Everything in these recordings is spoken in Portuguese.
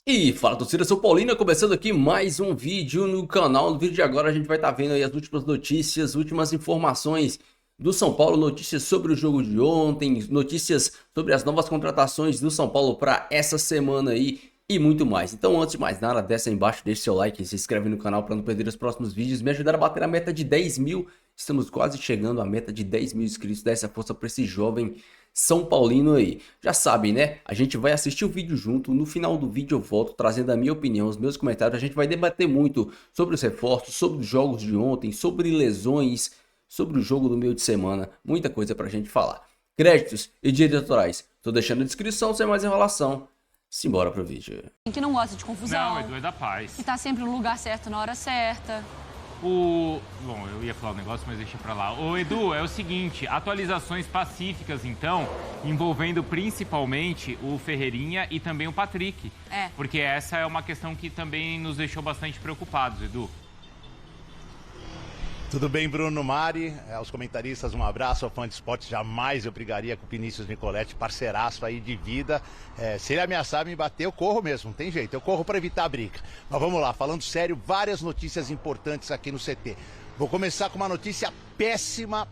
E fala, torcida São Paulina, começando aqui mais um vídeo no canal. No vídeo de agora a gente vai estar vendo aí as últimas notícias, últimas informações do São Paulo, notícias sobre o jogo de ontem, notícias sobre as novas contratações do São Paulo para essa semana aí e muito mais. Então, antes de mais nada, desce aí embaixo, deixa seu like, se inscreve no canal para não perder os próximos vídeos, me ajudar a bater a meta de 10 mil. Estamos quase chegando à meta de 10 mil inscritos, dá essa força para esse jovem São Paulino aí. Já sabem, né? A gente vai assistir o vídeo junto. No final do vídeo eu volto trazendo a minha opinião, os meus comentários. A gente vai debater muito sobre os reforços, sobre os jogos de ontem, sobre lesões, sobre o jogo do meio de semana. Muita coisa pra gente falar. Créditos e direitos autorais. Tô deixando a descrição sem mais enrolação. Simbora pro vídeo. Que não gosta de confusão. Não, Edu é da paz. Que tá sempre no lugar certo na hora certa. Bom, eu ia falar um negócio, mas deixa pra lá. Ô, Edu, é o seguinte, atualizações pacíficas, então, envolvendo principalmente o Ferreirinha e também o Patrick. Porque essa é uma questão que também nos deixou bastante preocupados, Edu. Tudo bem, Bruno, Mari, aos comentaristas, um abraço, ao fã de esporte, jamais eu brigaria com o Vinícius Nicoletti, parceiraço aí de vida. Se ele ameaçar me bater, eu corro mesmo, não tem jeito, eu corro para evitar a briga. Mas vamos lá, falando sério, várias notícias importantes aqui no CT. Vou começar com uma notícia péssima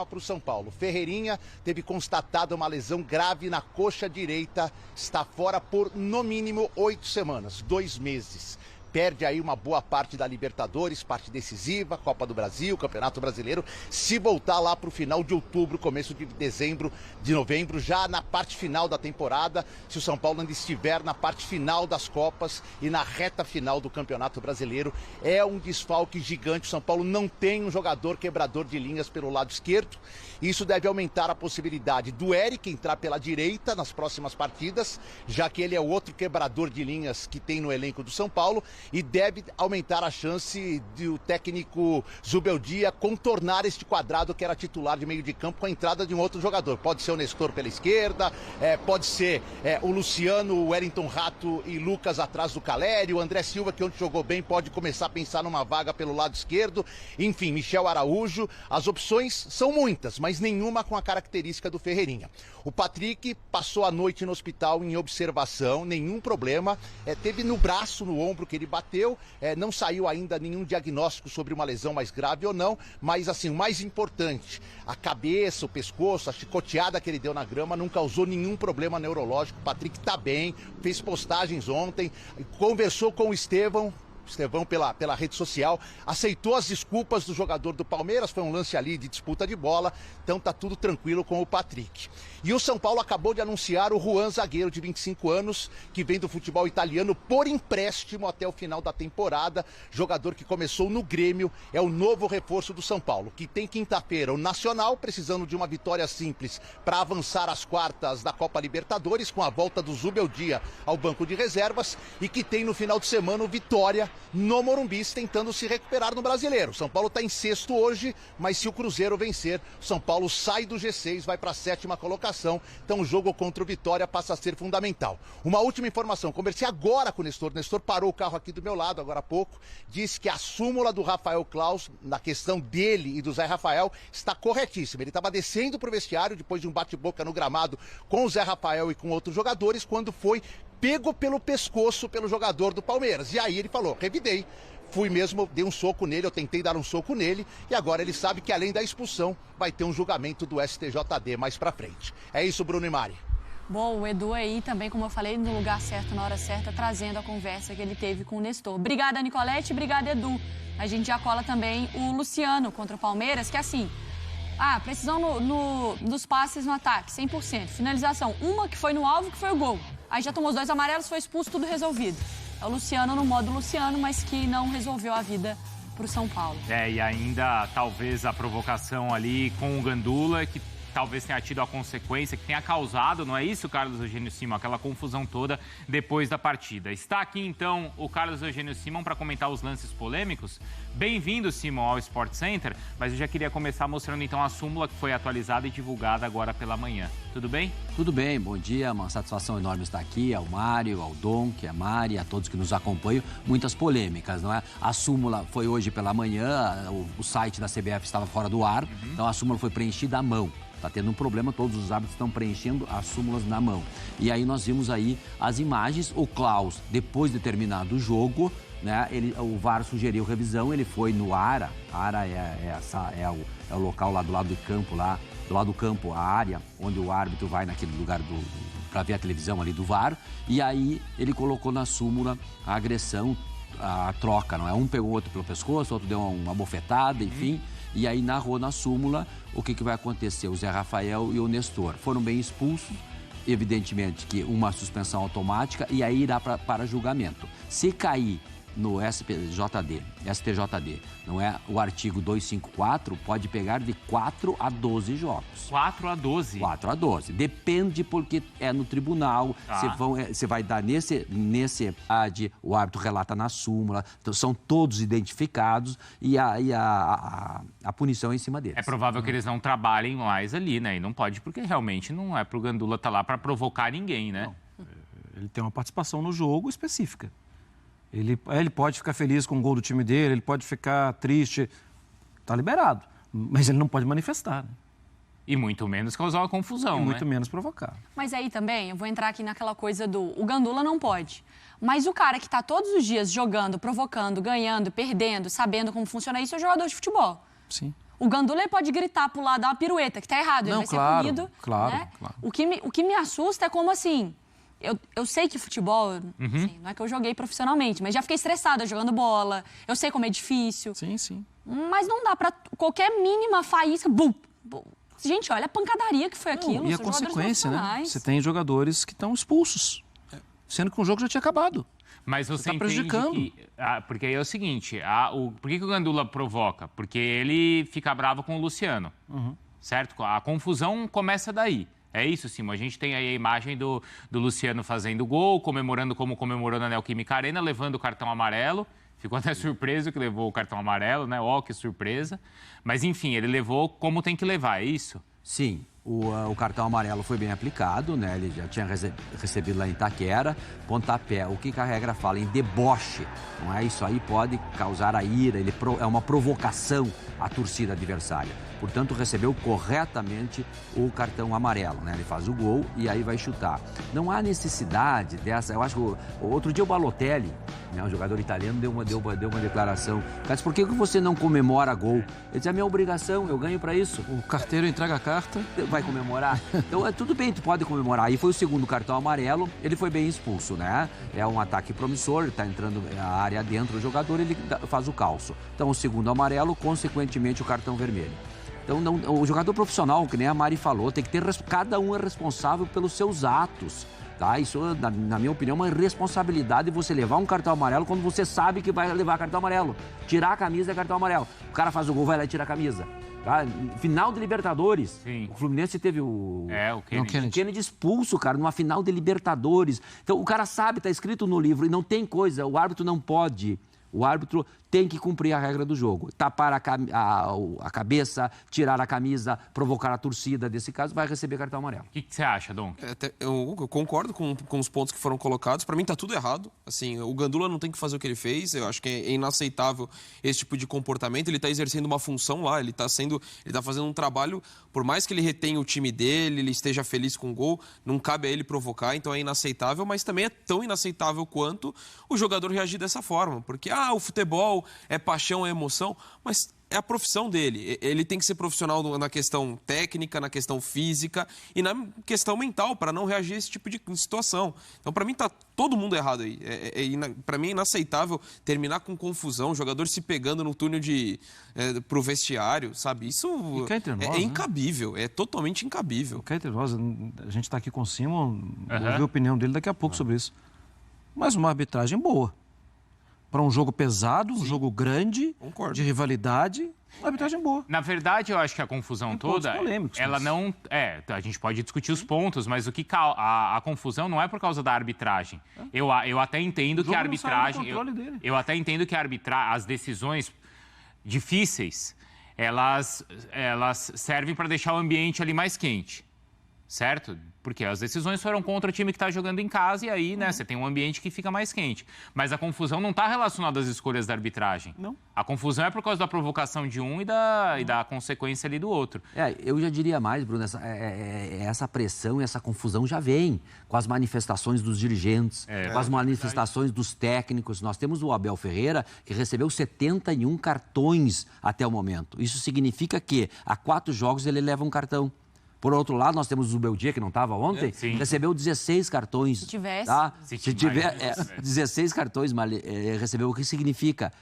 para o São Paulo. Ferreirinha teve constatada uma lesão grave na coxa direita, está fora por no mínimo 8 semanas, 2 meses. Perde aí uma boa parte da Libertadores, parte decisiva, Copa do Brasil, Campeonato Brasileiro. Se voltar lá para o final de outubro, começo de dezembro, de novembro, já na parte final da temporada, se o São Paulo ainda estiver na parte final das Copas e na reta final do Campeonato Brasileiro, é um desfalque gigante. O São Paulo não tem um jogador quebrador de linhas pelo lado esquerdo. Isso deve aumentar a possibilidade do Eric entrar pela direita nas próximas partidas, já que ele é o outro quebrador de linhas que tem no elenco do São Paulo. E deve aumentar a chance do técnico Zubeldia contornar este quadrado que era titular de meio de campo com a entrada de um outro jogador. Pode ser o Nestor pela esquerda, pode ser o Luciano, o Wellington Rato e Lucas atrás do Caleri, o André Silva, que ontem jogou bem, pode começar a pensar numa vaga pelo lado esquerdo. Enfim, Michel Araújo. As opções são muitas, mas nenhuma com a característica do Ferreirinha. O Patrick passou a noite no hospital em observação, nenhum problema. Teve no braço, no ombro que ele bateu, não saiu ainda nenhum diagnóstico sobre uma lesão mais grave ou não, mas assim, o mais importante, a cabeça, o pescoço, a chicoteada que ele deu na grama não causou nenhum problema neurológico. O Patrick tá bem, fez postagens ontem, conversou com o Estevão pela rede social, aceitou as desculpas do jogador do Palmeiras, foi um lance ali de disputa de bola, então tá tudo tranquilo com o Patrick. E o São Paulo acabou de anunciar o Juan, zagueiro de 25 anos, que vem do futebol italiano por empréstimo até o final da temporada, jogador que começou no Grêmio, é o novo reforço do São Paulo, que tem quinta-feira o Nacional, precisando de uma vitória simples para avançar às quartas da Copa Libertadores, com a volta do Zubeldia ao banco de reservas, e que tem no final de semana o Vitória no Morumbi, tentando se recuperar no Brasileiro. São Paulo está em sexto hoje, mas se o Cruzeiro vencer, São Paulo sai do G6, vai para a 7ª colocação. Então o jogo contra o Vitória passa a ser fundamental. Uma última informação, conversei agora com o Nestor. O Nestor parou o carro aqui do meu lado agora há pouco, disse que a súmula do Rafael Claus, na questão dele e do Zé Rafael, está corretíssima. Ele estava descendo para o vestiário depois de um bate-boca no gramado com o Zé Rafael e com outros jogadores, quando foi pego pelo pescoço pelo jogador do Palmeiras. E aí ele falou, revidei, fui mesmo, dei um soco nele, eu tentei dar um soco nele, e agora ele sabe que além da expulsão, vai ter um julgamento do STJD mais pra frente. É isso, Bruno e Mari. Bom, o Edu aí também, como eu falei, no lugar certo, na hora certa, trazendo a conversa que ele teve com o Nestor. Obrigada, Nicolete, obrigada, Edu. A gente já cola também o Luciano contra o Palmeiras, que assim, precisão nos passes no ataque, 100%. Finalização, uma que foi no alvo, que foi o gol. Aí já tomou os 2 amarelos, foi expulso, tudo resolvido. É o Luciano no modo Luciano, mas que não resolveu a vida pro São Paulo. E ainda talvez a provocação ali com o Gandula, que talvez tenha tido a consequência, que tenha causado, não é isso, Carlos Eugênio Simão? Aquela confusão toda depois da partida. Está aqui, então, o Carlos Eugênio Simão para comentar os lances polêmicos. Bem-vindo, Simão, ao Sport Center, mas eu já queria começar mostrando, então, a súmula que foi atualizada e divulgada agora pela manhã. Tudo bem? Tudo bem, bom dia, uma satisfação enorme estar aqui, ao Mário, ao Dom, que é a Mari, a todos que nos acompanham. Muitas polêmicas, não é? A súmula foi hoje pela manhã, o site da CBF estava fora do ar, então a súmula foi preenchida à mão. Está tendo um problema, todos os árbitros estão preenchendo as súmulas na mão. E aí nós vimos aí as imagens, o Klaus, depois de terminado o jogo, né, o VAR sugeriu revisão, ele foi no ARA. ARA é o local lá do lado do campo, a área onde o árbitro vai naquele lugar para ver a televisão ali do VAR. E aí ele colocou na súmula a agressão, a troca, não é? Um pegou o outro pelo pescoço, o outro deu uma bofetada, enfim. E aí narrou na súmula o que vai acontecer. O Zé Rafael e o Nestor foram bem expulsos. Evidentemente que uma suspensão automática e aí irá para julgamento. Se cair no STJD, não é? O artigo 254 pode pegar de 4 a 12 jogos. 4 a 12? 4 a 12. Depende porque é no tribunal, você vai dar nesse o árbitro relata na súmula, então são todos identificados e a punição é em cima deles. É provável que eles não trabalhem mais ali, né? E não pode porque realmente não é pro Gandula estar lá para provocar ninguém, né? Não. Ele tem uma participação no jogo específica. Ele pode ficar feliz com o gol do time dele, ele pode ficar triste, está liberado, mas ele não pode manifestar. Né? E muito menos causar uma confusão, né? Muito menos provocar. Mas aí também, eu vou entrar aqui naquela coisa o Gandula não pode. Mas o cara que está todos os dias jogando, provocando, ganhando, perdendo, sabendo como funciona isso, é o jogador de futebol. Sim. O Gandula ele pode gritar, pular, dar uma pirueta, que está errado, ele vai ser punido. Claro, né? claro. O que me assusta é como assim... Eu sei que futebol, assim, não é que eu joguei profissionalmente, mas já fiquei estressada jogando bola. Eu sei como é difícil. Sim, sim. Mas não dá pra qualquer mínima faísca, bum. Gente, olha a pancadaria que foi aquilo. E a consequência, né? Você tem jogadores que estão expulsos, sendo que o jogo já tinha acabado. Mas você tá prejudicando. Que, porque aí é o seguinte, por que o Gandula provoca? Porque ele fica bravo com o Luciano, certo? A confusão começa daí. É isso, Simon. A gente tem aí a imagem do Luciano fazendo gol, comemorando como comemorou na Neoquímica Arena, levando o cartão amarelo. Ficou até surpreso que levou o cartão amarelo, né? Ó, que surpresa. Mas, enfim, ele levou como tem que levar, é isso? Sim. O cartão amarelo foi bem aplicado, né? Ele já tinha recebido lá em Itaquera. Pontapé, o que a regra fala em deboche, não é? Isso aí pode causar a ira, é uma provocação à torcida adversária. Portanto, recebeu corretamente o cartão amarelo, né? Ele faz o gol e aí vai chutar. Não há necessidade dessa... Eu acho que outro dia o Balotelli, né, o jogador italiano, deu uma declaração. Mas por que você não comemora gol? Ele disse, é minha obrigação, eu ganho para isso. O carteiro entrega a carta. Vai comemorar? Então, tudo bem, tu pode comemorar. Aí foi o segundo cartão amarelo, ele foi bem expulso, né? É um ataque promissor, ele tá entrando a área dentro, o jogador, ele faz o calço. Então, o segundo amarelo, consequentemente, o cartão vermelho. Então, o jogador profissional, que nem a Mari falou, tem que ter... Cada um é responsável pelos seus atos. Tá? Isso, na minha opinião, é uma irresponsabilidade você levar um cartão amarelo quando você sabe que vai levar cartão amarelo. Tirar a camisa é cartão amarelo. O cara faz o gol, vai lá e tira a camisa. Tá? Final de Libertadores. Sim. O Fluminense teve o Kennedy expulso, cara, numa final de Libertadores. Então, o cara sabe, tá escrito no livro, e não tem coisa, o árbitro não pode. O árbitro tem que cumprir a regra do jogo. Tapar a cabeça, tirar a camisa, provocar a torcida, desse caso, vai receber cartão amarelo. O que você acha, Dom? Eu concordo com os pontos que foram colocados. Para mim tá tudo errado. Assim, o Gandula não tem que fazer o que ele fez. Eu acho que é inaceitável esse tipo de comportamento. Ele tá exercendo uma função lá, ele tá fazendo um trabalho, por mais que ele retenha o time dele, ele esteja feliz com o gol, não cabe a ele provocar, então é inaceitável, mas também é tão inaceitável quanto o jogador reagir dessa forma. Porque, o futebol é paixão, é emoção, mas é a profissão dele. Ele tem que ser profissional na questão técnica, na questão física e na questão mental, para não reagir a esse tipo de situação. Então, para mim, tá todo mundo errado aí. Para mim, é inaceitável terminar com confusão, jogador se pegando no túnel pro vestiário, sabe? Isso é incabível, é totalmente incabível. Cá entre nós, a gente está aqui com o Simon, vou ver a opinião dele daqui a pouco sobre isso. Mas uma arbitragem boa. Para um jogo pesado, um jogo grande, de rivalidade, uma arbitragem boa. Na verdade, eu acho que a confusão toda, ela não... a gente pode discutir os pontos, mas a confusão não é por causa da arbitragem. Eu até entendo que a arbitragem... Eu até entendo que as decisões difíceis, elas servem para deixar o ambiente ali mais quente. certo? Porque as decisões foram contra o time que está jogando em casa e aí, né, você tem um ambiente que fica mais quente. Mas a confusão não está relacionada às escolhas da arbitragem. Não. A confusão é por causa da provocação de um e da consequência ali do outro. Eu já diria mais, Bruno, essa pressão e essa confusão já vem com as manifestações dos dirigentes, com as manifestações dos técnicos. Nós temos o Abel Ferreira, que recebeu 71 cartões até o momento. Isso significa que a 4 jogos ele leva um cartão. Por outro lado, nós temos o Beldia, que não estava ontem, recebeu 16 cartões. Se tivesse. Tá? Se tiver 16 cartões, recebeu. O que significa?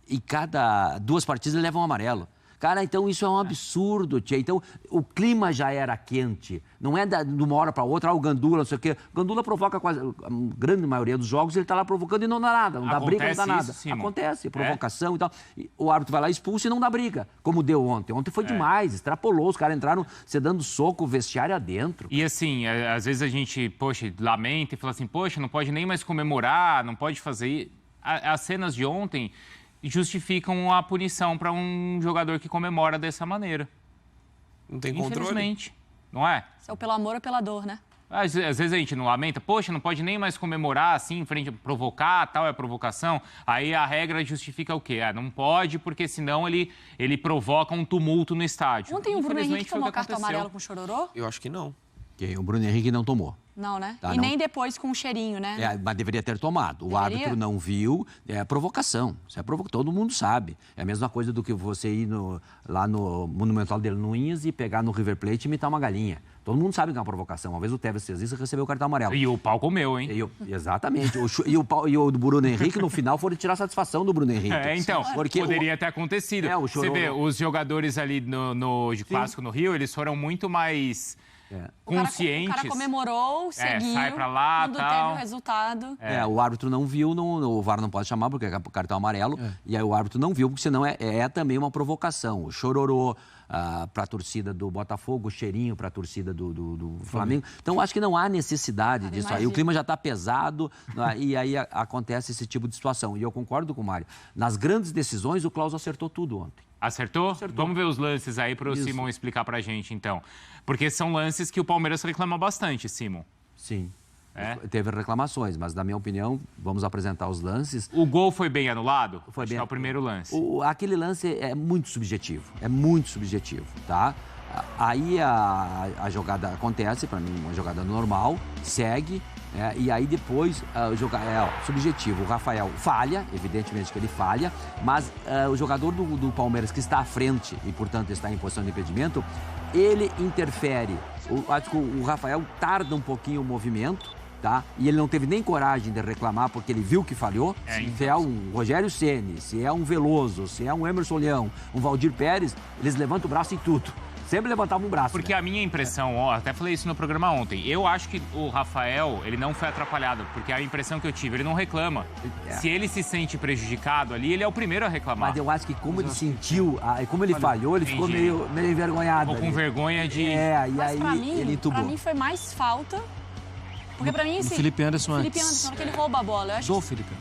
E cada 2 partidas ele leva um amarelo. Cara, então isso é um absurdo, tia. Então, o clima já era quente. Não é de uma hora para outra, o Gandula, não sei o quê. O Gandula provoca quase... A grande maioria dos jogos ele está lá provocando e não dá nada. Não dá briga, não dá nada. Acontece, provocação e tal. O árbitro vai lá, expulsa e não dá briga, como deu ontem. Ontem foi demais, extrapolou. Os caras entraram você dando soco, vestiário adentro. E assim, às vezes a gente, lamenta e fala assim, não pode nem mais comemorar, não pode fazer... As cenas de ontem... justificam a punição para um jogador que comemora dessa maneira. Não tem controle. Infelizmente, não é? Isso é o pelo amor ou pela dor, né? Às vezes a gente não lamenta, não pode nem mais comemorar assim, em frente, provocar, tal é provocação. Aí a regra justifica o quê? Não pode, porque senão ele provoca um tumulto no estádio. Ontem o Bruno Henrique tomou cartão amarelo com chororô? Eu acho que não. O Bruno Henrique não tomou. Não, né? Tá, e nem depois com o cheirinho, né? Mas deveria ter tomado. O árbitro não viu. É provocação. Isso é todo mundo sabe. É a mesma coisa do que você ir lá no Monumental de Nunes e pegar no River Plate e imitar uma galinha. Todo mundo sabe que é uma provocação. Uma vez o Tevez fez isso e recebeu o cartão amarelo. E o pau comeu, hein? Exatamente. E o do Bruno Henrique, no final, foram tirar satisfação do Bruno Henrique. Então, poderia ter acontecido. Você vê, os jogadores ali no Clássico no Rio, eles foram muito mais... conscientes. O cara comemorou, seguiu, sai pra lá, quando tal. teve o resultado. O árbitro não viu, o VAR não pode chamar porque é cartão amarelo, e aí o árbitro não viu, porque senão é também uma provocação. O chororô para a torcida do Botafogo, o cheirinho para a torcida do Flamengo. Então, acho que não há necessidade disso aí. O clima já está pesado, e aí acontece esse tipo de situação. E eu concordo com o Mário. Nas grandes decisões, o Klaus acertou tudo ontem. Acertou? Vamos ver os lances aí para o Simon explicar para a gente, então. Porque são lances que o Palmeiras reclama bastante, Simon. Sim. Teve reclamações, mas, na minha opinião, vamos apresentar os lances. O gol foi bem anulado? Foi bem. É o primeiro lance. Aquele lance é muito subjetivo. É muito subjetivo, tá? Aí a jogada acontece, para mim, uma jogada normal, segue... e aí depois, subjetivo, o Rafael falha, evidentemente que ele falha, mas o jogador do Palmeiras que está à frente e, portanto, está em posição de impedimento, ele interfere. Acho que o Rafael tarda um pouquinho o movimento, tá? E ele não teve nem coragem de reclamar porque ele viu que falhou. Se é um Rogério Ceni, se é um Veloso, se é um Emerson Leão, um Valdir Pérez, eles levantam o braço em tudo. Sempre levantavam um braço. Porque a minha impressão, até falei isso no programa ontem, eu acho que o Rafael, ele não foi atrapalhado, porque a impressão que eu tive, ele não reclama. Se ele se sente prejudicado ali, ele é o primeiro a reclamar. Mas eu acho que como ele sentiu, como ele falhou, ele ficou meio envergonhado. Ficou com vergonha de... e aí ele entubou. Pra mim foi mais falta... Porque pra mim, assim... Felipe Anderson que ele rouba a bola. Eu acho do Felipe.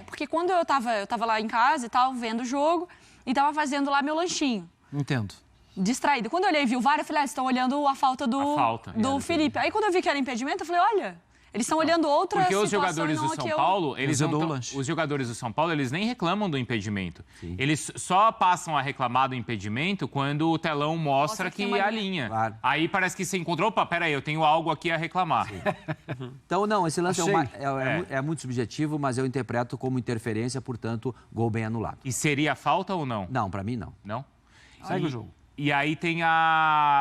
Porque quando eu tava lá em casa e tal, vendo o jogo, e tava fazendo lá meu lanchinho. Entendo. Distraído. Quando eu olhei e vi o VAR, eu falei, eles estão olhando a falta do Felipe. Aí quando eu vi que era impedimento, eu falei, olha, eles estão olhando outra situação. Porque os jogadores do São Paulo, os jogadores do São Paulo, eles nem reclamam do impedimento. Sim. Eles só passam a reclamar do impedimento quando o telão mostra que é a linha. Claro. Aí parece que você encontrou, peraí, eu tenho algo aqui a reclamar. Então, não, esse lance é muito subjetivo, mas eu interpreto como interferência, portanto, gol bem anulado. E seria falta ou não? Não, pra mim não. Não? Segue o jogo. E aí tem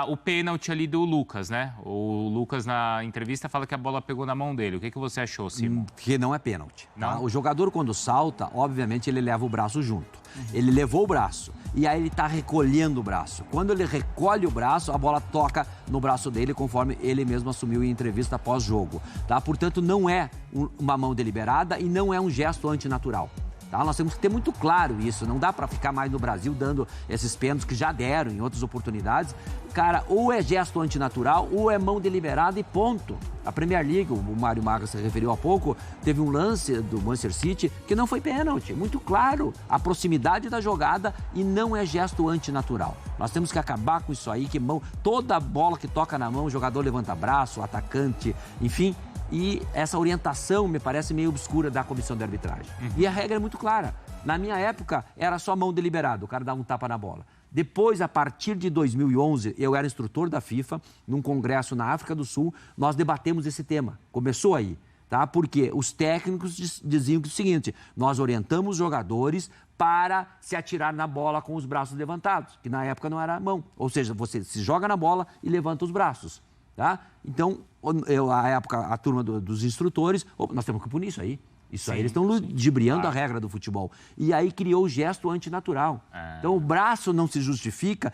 o pênalti ali do Lucas, né? O Lucas, na entrevista, fala que a bola pegou na mão dele. O que você achou, Simon? Que não é pênalti. Não? Tá? O jogador, quando salta, obviamente, ele leva o braço junto. Ele levou o braço. E aí ele está recolhendo o braço. Quando ele recolhe o braço, a bola toca no braço dele, conforme ele mesmo assumiu em entrevista pós-jogo. Tá? Portanto, não é uma mão deliberada e não é um gesto antinatural. Tá? Nós temos que ter muito claro isso. Não dá para ficar mais no Brasil dando esses pênaltis que já deram em outras oportunidades. Cara, ou é gesto antinatural ou é mão deliberada e ponto. A Premier League, o Mário Maga se referiu há pouco, teve um lance do Manchester City que não foi pênalti. Muito claro. A proximidade da jogada e não é gesto antinatural. Nós temos que acabar com isso aí, que toda bola que toca na mão, o jogador levanta braço, o atacante, enfim... E essa orientação me parece meio obscura da comissão de arbitragem. E a regra é muito clara. Na minha época, era só mão deliberada, o cara dava um tapa na bola. Depois, a partir de 2011, eu era instrutor da FIFA, num congresso na África do Sul, nós debatemos esse tema. Começou aí, tá? Porque os técnicos diziam que é o seguinte, nós orientamos os jogadores para se atirar na bola com os braços levantados, que na época não era mão. Ou seja, você se joga na bola e levanta os braços. Tá? Então, a turma dos instrutores, nós temos que punir isso aí. Isso aí, eles estão ludibriando a regra do futebol. E aí criou o gesto antinatural. Então, o braço não se justifica.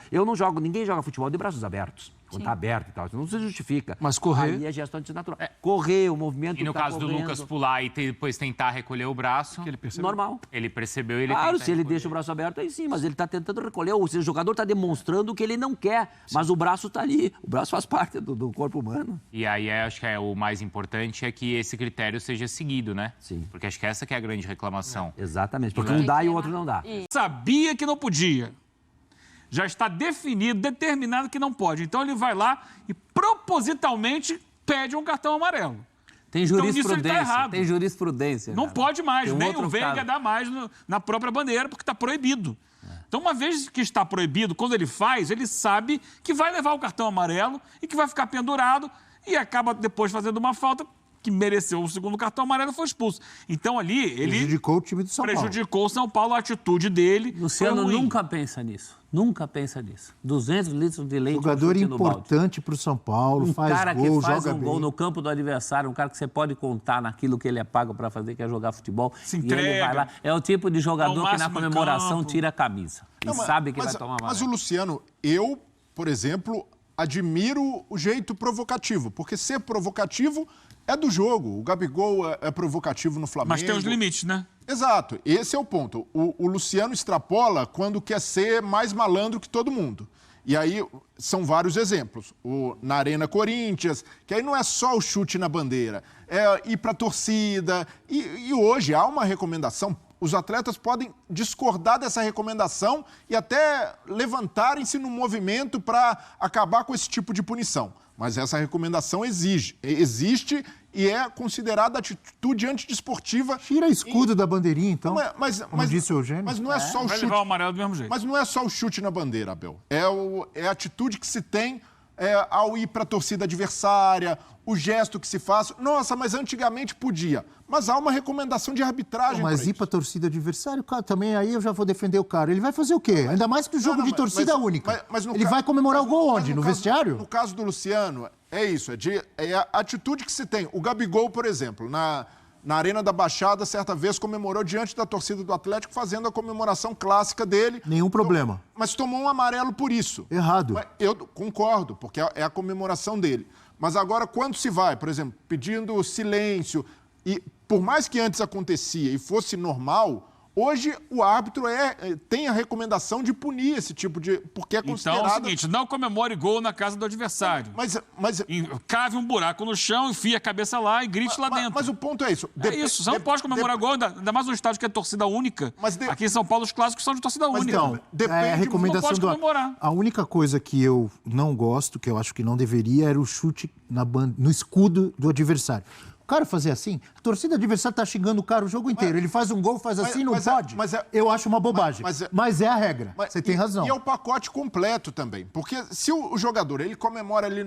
Ninguém joga futebol de braços abertos. Quando está aberto e tal, isso não se justifica. Mas correr... Aí é gesto antinatural. Correr, o movimento... E no caso do Lucas pular e depois tentar recolher o braço... Ele percebeu. Normal. Ele percebeu e ele Claro, tenta se ele recolher. deixa o braço aberto, aí sim, mas ele está tentando recolher. Ou seja, o jogador está demonstrando que ele não quer, mas o braço está ali. O braço faz parte do corpo humano. E aí, acho que o mais importante é que esse critério seja seguido, né? Sim. Porque acho que essa que é a grande reclamação. Exatamente, porque um dá e o outro não dá. Sabia que não podia. Já está definido, determinado que não pode. Então ele vai lá e propositalmente pede um cartão amarelo. Tem Então, nisso jurisprudência. ele tá errado. Tem jurisprudência. Não cara. pode mais, Tem um nem outro o Veiga caso. dá mais na própria bandeira, porque está proibido. Então, uma vez que está proibido, quando ele faz, ele sabe que vai levar o cartão amarelo e que vai ficar pendurado e acaba depois fazendo uma falta que mereceu o segundo cartão amarelo e foi expulso. Então, ali, ele prejudicou o time do São Paulo. prejudicou o São Paulo, a atitude dele. Luciano foi ruim. nunca pensa nisso. Nunca pensa nisso. 200 litros de leite. Jogador no chute no balde. importante para o São Paulo, Um faz cara gol, que faz joga um bem. gol no campo do adversário, um cara que você pode contar naquilo que ele é pago para fazer, que é jogar futebol. Se e ele entrega. vai lá. É o tipo de Ao jogador que na máximo em comemoração campo. tira a camisa. E Não, sabe que vai tomar Mas amarelo. o Luciano, eu, por exemplo, admiro o jeito provocativo, porque ser provocativo é do jogo. O Gabigol é provocativo no Flamengo. Mas tem os limites, né? Exato, esse é o ponto. O Luciano extrapola quando quer ser mais malandro que todo mundo. E aí são vários exemplos. Na Arena Corinthians, que aí não é só o chute na bandeira, é ir para a torcida. E hoje há uma recomendação. Os atletas podem discordar dessa recomendação e até levantarem-se no movimento para acabar com esse tipo de punição. Mas essa recomendação existe e é considerada atitude antidesportiva. Tira escudo da bandeirinha, então, como disse o Eugênio. Mas não é só o Vai chute. levar o amarelo do mesmo jeito. Mas não é só o chute na bandeira, Abel. É a atitude que se tem ao ir para a torcida adversária, o gesto que se faz. Nossa, mas antigamente podia. Mas há uma recomendação de arbitragem. Mas ir para a torcida adversária, cara, também aí eu já vou defender o cara. Ele vai fazer o quê? Ainda mais que o jogo de torcida única. Ele vai comemorar o gol onde? No vestiário? No caso do Luciano, é isso. É a atitude que se tem. O Gabigol, por exemplo, na Arena da Baixada, certa vez comemorou diante da torcida do Atlético, fazendo a comemoração clássica dele. Nenhum problema. Mas tomou um amarelo por isso. Errado. Eu concordo, porque é a comemoração dele. Mas agora, quando se vai, por exemplo, pedindo silêncio, e por mais que antes acontecia e fosse normal, hoje o árbitro tem a recomendação de punir esse tipo de... Porque é considerado... Então é o seguinte, não comemore gol na casa do adversário. Cave um buraco no chão, enfia a cabeça lá e grite lá dentro. Mas o ponto é isso. Isso, você não pode comemorar gol, ainda mais um estádio que é torcida única. Aqui em São Paulo os clássicos são de torcida única. Então, a recomendação não pode comemorar. A única coisa que eu não gosto, que eu acho que não deveria, era o chute no escudo do adversário. O cara fazer assim, a torcida adversária tá xingando o cara o jogo inteiro. Ele faz um gol, faz assim, não pode. Eu acho uma bobagem. Mas é a regra. Você tem razão. E é o pacote completo também. Porque se o jogador, ele comemora ali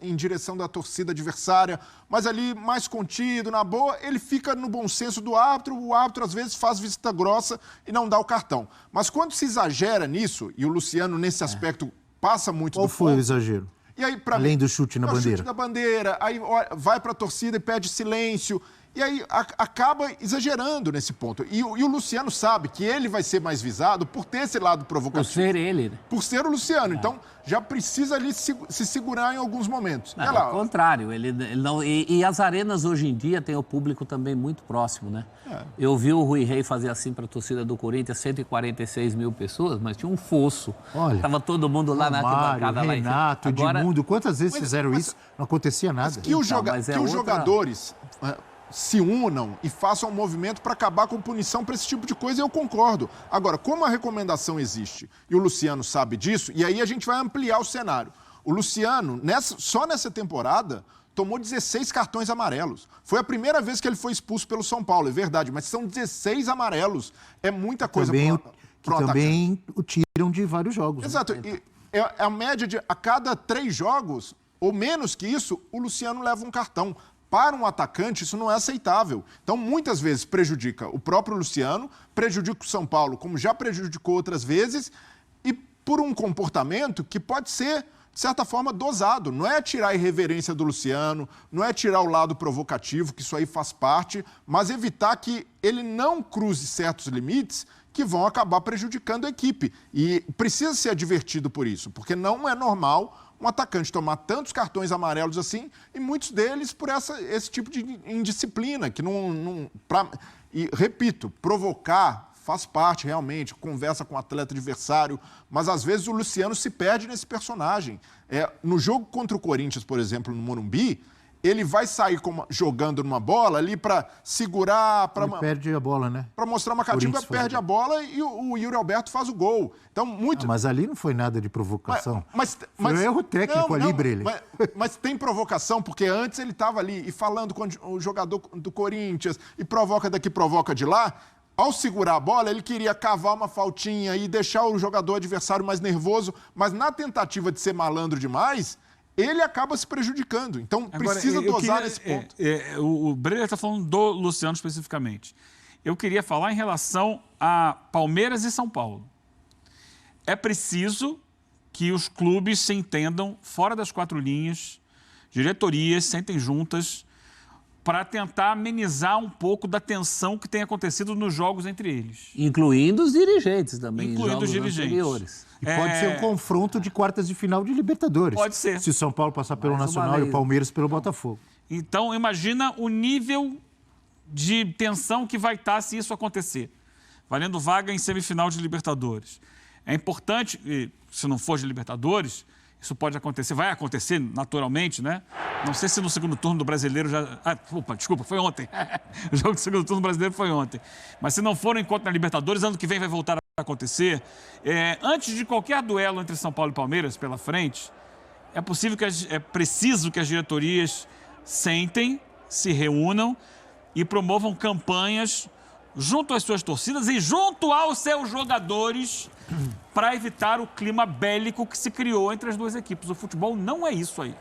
em direção da torcida adversária, mas ali mais contido, na boa, ele fica no bom senso do árbitro. O árbitro, às vezes, faz vista grossa e não dá o cartão. Mas quando se exagera nisso, e o Luciano, nesse aspecto, passa muito Qual do foi ponto, o exagero? E aí, Além do chute na bandeira. Chute na bandeira, aí vai para a torcida e pede silêncio. E aí acaba exagerando nesse ponto. E o Luciano sabe que ele vai ser mais visado por ter esse lado provocativo. Por ser ele, né? Por ser o Luciano. Então, já precisa ali se segurar em alguns momentos. Não, ao contrário. Ele não, e as arenas hoje em dia têm o público também muito próximo, né? Eu vi o Rui Rei fazer assim para a torcida do Corinthians, 146 mil pessoas, mas tinha um fosso. Olha, tava todo mundo lá na arquibancada. Renato, Edmundo, quantas vezes fizeram isso? Não acontecia nada. Que os jogadores se unam e façam um movimento para acabar com punição para esse tipo de coisa, eu concordo. Agora, como a recomendação existe e o Luciano sabe disso, e aí a gente vai ampliar o cenário. O Luciano, só nessa temporada, tomou 16 cartões amarelos. Foi a primeira vez que ele foi expulso pelo São Paulo, é verdade, mas são 16 amarelos. É muita coisa para também o tiram de vários jogos. Exato. Né? E a média de a cada 3 jogos, ou menos que isso, o Luciano leva um cartão. Para um atacante, isso não é aceitável. Então, muitas vezes prejudica o próprio Luciano, prejudica o São Paulo, como já prejudicou outras vezes, e por um comportamento que pode ser, de certa forma, dosado. Não é tirar a irreverência do Luciano, não é tirar o lado provocativo, que isso aí faz parte, mas evitar que ele não cruze certos limites que vão acabar prejudicando a equipe. E precisa ser advertido por isso, porque não é normal um atacante tomar tantos cartões amarelos assim, e muitos deles por esse tipo de indisciplina, que e, repito, provocar faz parte realmente, conversa com o atleta adversário, mas às vezes o Luciano se perde nesse personagem. No jogo contra o Corinthians, por exemplo, no Morumbi, ele vai sair jogando numa bola ali para segurar... Ele perde a bola, né? Para mostrar uma catimba, perde a bola e o Yuri Alberto faz o gol. Então, muito... mas ali não foi nada de provocação. Foi um erro técnico ali, Brele. Mas tem provocação, porque antes ele estava ali e falando com o jogador do Corinthians e provoca daqui, provoca de lá. Ao segurar a bola, ele queria cavar uma faltinha e deixar o jogador adversário mais nervoso, mas na tentativa de ser malandro demais... ele acaba se prejudicando. Então, precisa dosar nesse ponto. O Breler está falando do Luciano especificamente. Eu queria falar em relação a Palmeiras e São Paulo. É preciso que os clubes se entendam fora das 4 linhas, diretorias sentem juntas para tentar amenizar um pouco da tensão que tem acontecido nos jogos entre eles. Incluindo os dirigentes também. Incluindo os dirigentes. Anteriores. E pode ser um confronto de quartas de final de Libertadores. Pode ser. Se o São Paulo passar pelo Nacional e o Palmeiras pelo Botafogo. Então, imagina o nível de tensão que vai estar se isso acontecer. Valendo vaga em semifinal de Libertadores. É importante, se não for de Libertadores, isso pode acontecer, vai acontecer naturalmente, né? Não sei se no segundo turno do Brasileiro já... desculpa, foi ontem. O jogo do segundo turno do Brasileiro foi ontem. Mas se não for um encontro na Libertadores, ano que vem vai voltar a acontecer. Antes de qualquer duelo entre São Paulo e Palmeiras pela frente, é preciso que as diretorias sentem, se reúnam e promovam campanhas junto às suas torcidas e junto aos seus jogadores para evitar o clima bélico que se criou entre as duas equipes. O futebol não é isso aí.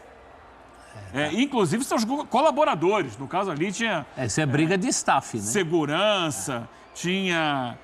Inclusive seus colaboradores. No caso ali tinha... Isso é briga de staff, né? Segurança, tinha...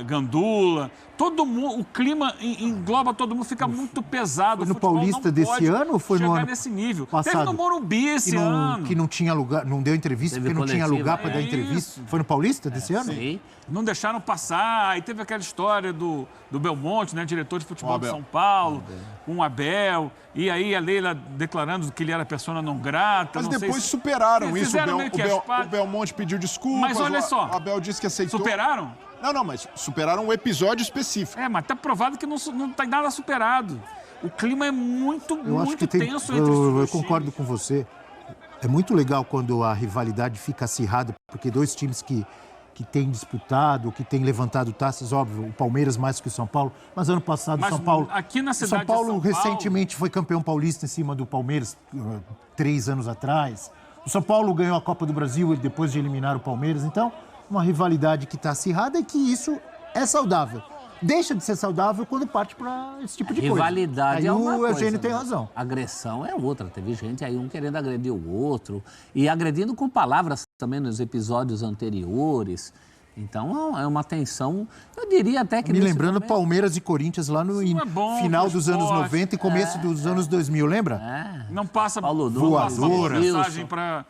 Gandula, todo mundo, o clima engloba todo mundo, fica muito pesado. Foi no Paulista desse ano ou foi no ano nesse nível? Passado? Teve no Morumbi esse ano. Que não tinha lugar, não deu entrevista, porque não tinha lugar para dar entrevista. Foi no Paulista desse ano? Sim. Não deixaram passar, aí teve aquela história do Belmonte, né, diretor de futebol de São Paulo, com o Abel, e aí a Leila declarando que ele era persona não grata. Mas não depois sei se... superaram isso, o Belmonte pediu desculpas, mas olha só, o Abel disse que aceitou. Superaram? Não, mas superaram um episódio específico. Mas tá provado que não tem nada superado. O clima é muito tenso entre os Eu concordo com você. É muito legal quando a rivalidade fica acirrada, porque dois times que têm disputado, que têm levantado taças, óbvio, o Palmeiras mais que o São Paulo, mas ano passado o São Paulo... Aqui na cidade São Paulo recentemente foi campeão paulista em cima do Palmeiras, 3 anos atrás. O São Paulo ganhou a Copa do Brasil depois de eliminar o Palmeiras, então... uma rivalidade que está acirrada e que isso é saudável. Deixa de ser saudável quando parte para esse tipo de coisa. Rivalidade é uma coisa. Aí o Eugênio tem razão. Agressão é outra. Teve gente aí, um querendo agredir o outro. E agredindo com palavras também nos episódios anteriores. Então é uma tensão, eu diria até que... Me lembrando Palmeiras e Corinthians lá no final dos anos 90 e começo dos anos 2000, lembra? Não passa voadora, mensagem para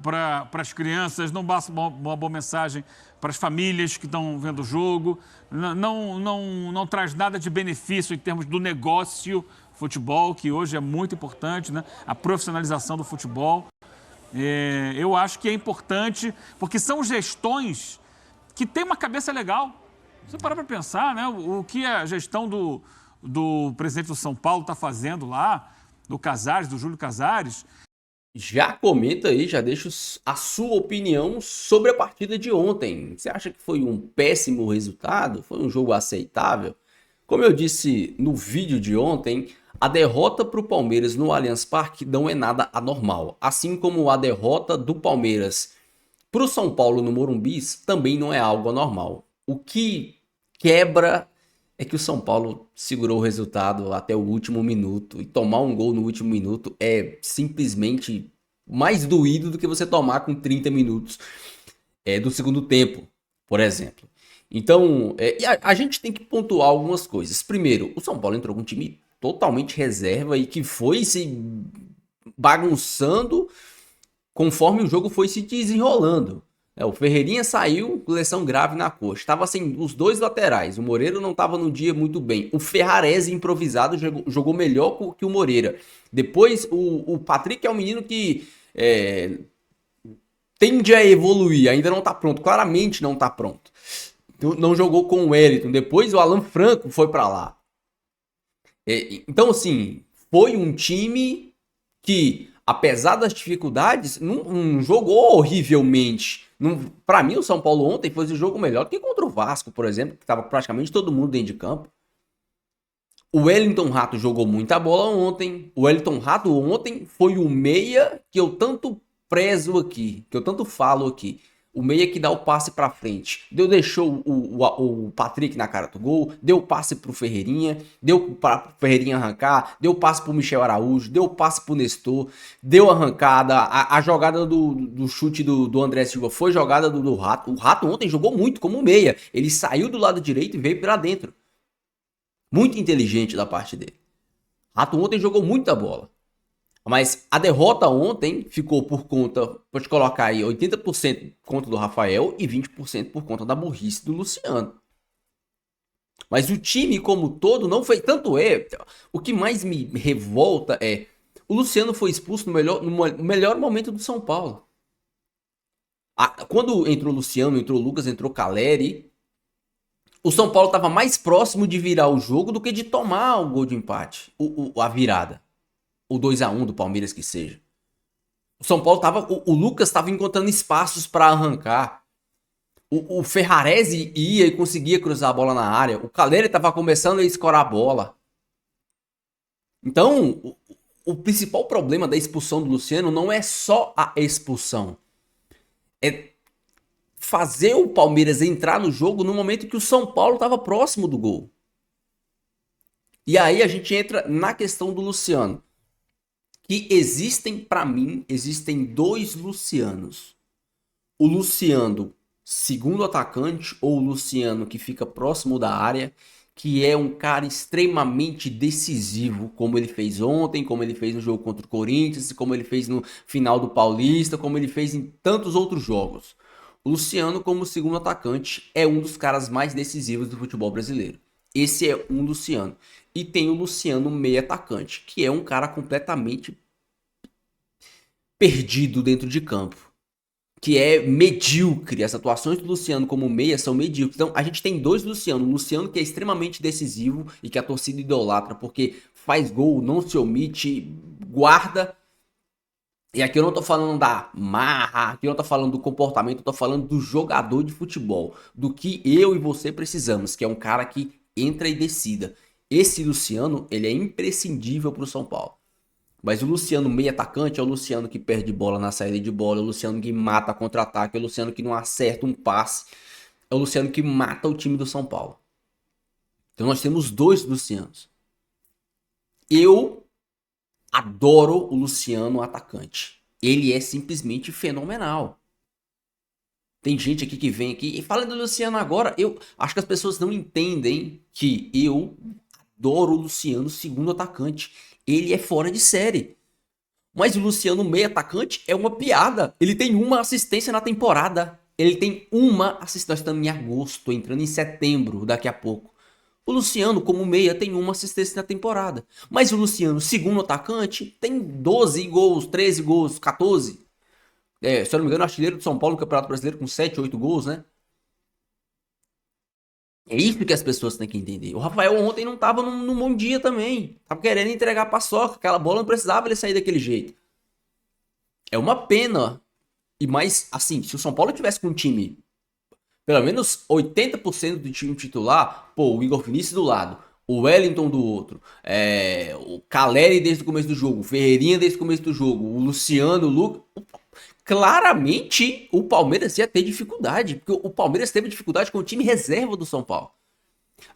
para as crianças, não basta uma boa mensagem para as famílias que estão vendo o jogo, não traz nada de benefício em termos do negócio futebol, que hoje é muito importante, né? A profissionalização do futebol. Eu acho que é importante, porque são gestões que têm uma cabeça legal. Você parar para pensar, né? O que a gestão do presidente do São Paulo está fazendo lá, do Casares, do Júlio Casares. Já comenta aí, já deixa a sua opinião sobre a partida de ontem. Você acha que foi um péssimo resultado? Foi um jogo aceitável? Como eu disse no vídeo de ontem, a derrota para o Palmeiras no Allianz Parque não é nada anormal. Assim como a derrota do Palmeiras para o São Paulo no Morumbi também não é algo anormal. O que quebra é que o São Paulo segurou o resultado até o último minuto. E tomar um gol no último minuto é simplesmente mais doído do que você tomar com 30 minutos do segundo tempo, por exemplo. Então, a gente tem que pontuar algumas coisas. Primeiro, o São Paulo entrou com um time totalmente reserva e que foi se bagunçando conforme o jogo foi se desenrolando. O Ferreirinha saiu com lesão grave na coxa. Estava sem os dois laterais. O Moreira não estava num dia muito bem. O Ferrarese improvisado jogou melhor que o Moreira. Depois, o Patrick é um menino que tende a evoluir. Ainda não está pronto. Claramente não está pronto. Não jogou com o Wellington. Depois, o Alan Franco foi para lá. Então, assim, foi um time que, apesar das dificuldades, não jogou horrivelmente. Para mim, o São Paulo ontem foi um jogo melhor do que contra o Vasco, por exemplo, que estava praticamente todo mundo dentro de campo. O Wellington Rato jogou muita bola ontem. O Wellington Rato ontem foi o meia que eu tanto prezo aqui, que eu tanto falo aqui. O meia que dá o passe pra frente. Deixou o Patrick na cara do gol, deu o passe pro Ferreirinha, deu para o Ferreirinha arrancar, deu o passe pro Michel Araújo, deu o passe pro Nestor, deu a arrancada, a jogada do chute do André Silva foi jogada do Rato. O Rato ontem jogou muito como meia. Ele saiu do lado direito e veio pra dentro. Muito inteligente da parte dele. Rato ontem jogou muita bola. Mas a derrota ontem ficou por conta, pode colocar aí, 80% por conta do Rafael e 20% por conta da burrice do Luciano. Mas o time como todo não foi, tanto o que mais me revolta é, o Luciano foi expulso no melhor momento do São Paulo. Quando entrou o Luciano, entrou o Lucas, entrou o Caleri, o São Paulo estava mais próximo de virar o jogo do que de tomar o gol de empate, a virada. O 2-1 do Palmeiras que seja. O São Paulo o Lucas estava encontrando espaços para arrancar. O Ferrarese ia e conseguia cruzar a bola na área. O Caleri estava começando a escorar a bola. Então, o principal problema da expulsão do Luciano não é só a expulsão. É fazer o Palmeiras entrar no jogo no momento que o São Paulo estava próximo do gol. E aí a gente entra na questão do Luciano. Que para mim, existem dois Lucianos. O Luciano, segundo atacante, ou o Luciano que fica próximo da área, que é um cara extremamente decisivo, como ele fez ontem, como ele fez no jogo contra o Corinthians, como ele fez no final do Paulista, como ele fez em tantos outros jogos. O Luciano, como segundo atacante, é um dos caras mais decisivos do futebol brasileiro. Esse é um Luciano. E tem o Luciano meio atacante, que é um cara completamente perdido dentro de campo. Que é medíocre. As atuações do Luciano como meia são medíocres. Então a gente tem dois Luciano. Um Luciano que é extremamente decisivo e que a torcida idolatra porque faz gol, não se omite, guarda. E aqui eu não tô falando da marra, aqui eu não tô falando do comportamento, eu tô falando do jogador de futebol. Do que eu e você precisamos, que é um cara que entra e decida. Esse Luciano, ele é imprescindível para o São Paulo. Mas o Luciano meio atacante é o Luciano que perde bola na saída de bola, é o Luciano que mata contra-ataque, é o Luciano que não acerta um passe, é o Luciano que mata o time do São Paulo. Então nós temos dois Lucianos. Eu adoro o Luciano atacante. Ele é simplesmente fenomenal. Tem gente aqui que vem aqui e fala do Luciano agora. Eu acho que as pessoas não entendem que eu adoro o Luciano segundo atacante. Ele é fora de série. Mas o Luciano, meio atacante, é uma piada. Ele tem uma assistência na temporada. Ele tem uma assistência. Nós estamos em agosto, entrando em setembro daqui a pouco. O Luciano, como meia, tem uma assistência na temporada. Mas o Luciano, segundo atacante, tem 12 gols, 13 gols, 14. Se eu não me engano, artilheiro do São Paulo no Campeonato Brasileiro com 7, 8 gols, né? É isso que as pessoas têm que entender. O Rafael ontem não tava num bom dia também. Tava querendo entregar a paçoca. Aquela bola não precisava ele sair daquele jeito. É uma pena. E mais, assim, se o São Paulo tivesse com um time, pelo menos 80% do time titular, pô, o Igor Vinícius do lado, o Wellington do outro, o Caleri desde o começo do jogo, o Ferreirinha desde o começo do jogo, o Luciano, o Lucas... Claramente o Palmeiras ia ter dificuldade, porque o Palmeiras teve dificuldade com o time reserva do São Paulo.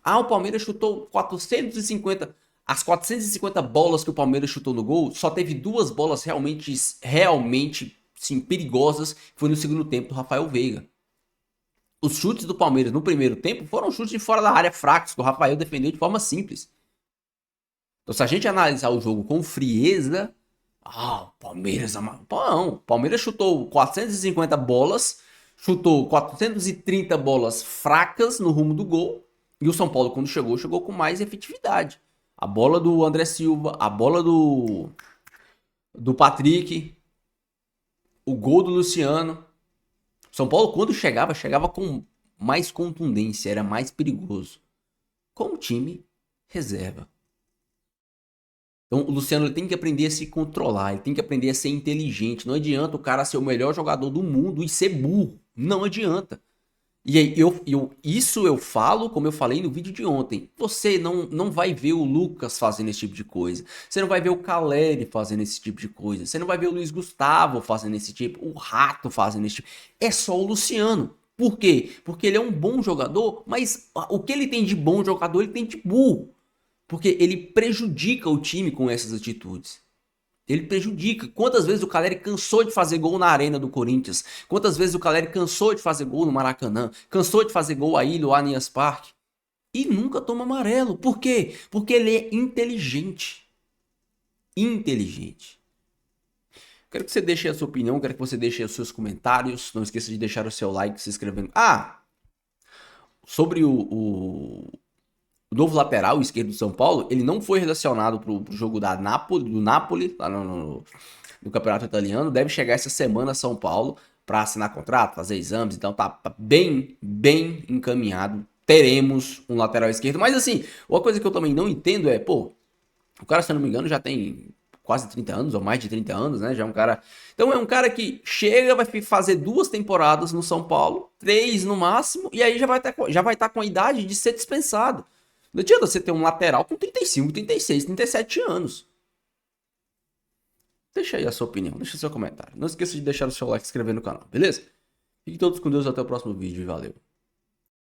O Palmeiras chutou 450, as 450 bolas que o Palmeiras chutou no gol, só teve 2 bolas realmente, sim, perigosas, foi no segundo tempo do Rafael Veiga. Os chutes do Palmeiras no primeiro tempo foram chutes de fora da área fracos, que o Rafael defendeu de forma simples. Então se a gente analisar o jogo com frieza... o Palmeiras... Não, o Palmeiras chutou 450 bolas, chutou 430 bolas fracas no rumo do gol, e o São Paulo, quando chegou com mais efetividade. A bola do André Silva, a bola do Patrick, o gol do Luciano. O São Paulo, quando chegava com mais contundência, era mais perigoso. Com o time reserva. Então o Luciano ele tem que aprender a se controlar, ele tem que aprender a ser inteligente. Não adianta o cara ser o melhor jogador do mundo e ser burro. Não adianta. E aí isso eu falo, como eu falei no vídeo de ontem. Você não vai ver o Lucas fazendo esse tipo de coisa. Você não vai ver o Caleri fazendo esse tipo de coisa. Você não vai ver o Luiz Gustavo fazendo esse tipo, o Rato fazendo esse tipo. É só o Luciano. Por quê? Porque ele é um bom jogador, mas o que ele tem de bom jogador, ele tem de burro. Porque ele prejudica o time com essas atitudes. Ele prejudica. Quantas vezes o Caleri cansou de fazer gol na arena do Corinthians? Quantas vezes o Caleri cansou de fazer gol no Maracanã? Cansou de fazer gol aí no Allianz Parque? E nunca toma amarelo. Por quê? Porque ele é inteligente. Inteligente. Quero que você deixe a sua opinião, quero que você deixe os seus comentários. Não esqueça de deixar o seu like, se inscrevendo. Sobre o novo lateral esquerdo do São Paulo, ele não foi relacionado pro jogo do Napoli, lá no Campeonato Italiano. Deve chegar essa semana a São Paulo para assinar contrato, fazer exames. Então tá bem encaminhado. Teremos um lateral esquerdo. Mas assim, uma coisa que eu também não entendo é, o cara, se eu não me engano, já tem quase 30 anos, ou mais de 30 anos, né? Já é um cara... Então é um cara que chega, vai fazer 2 temporadas no São Paulo, 3 no máximo, e aí já vai estar com a idade de ser dispensado. Não adianta você ter um lateral com 35, 36, 37 anos. Deixa aí a sua opinião, deixa seu comentário. Não esqueça de deixar o seu like e se inscrever no canal, beleza? Fiquem todos com Deus, até o próximo vídeo e valeu.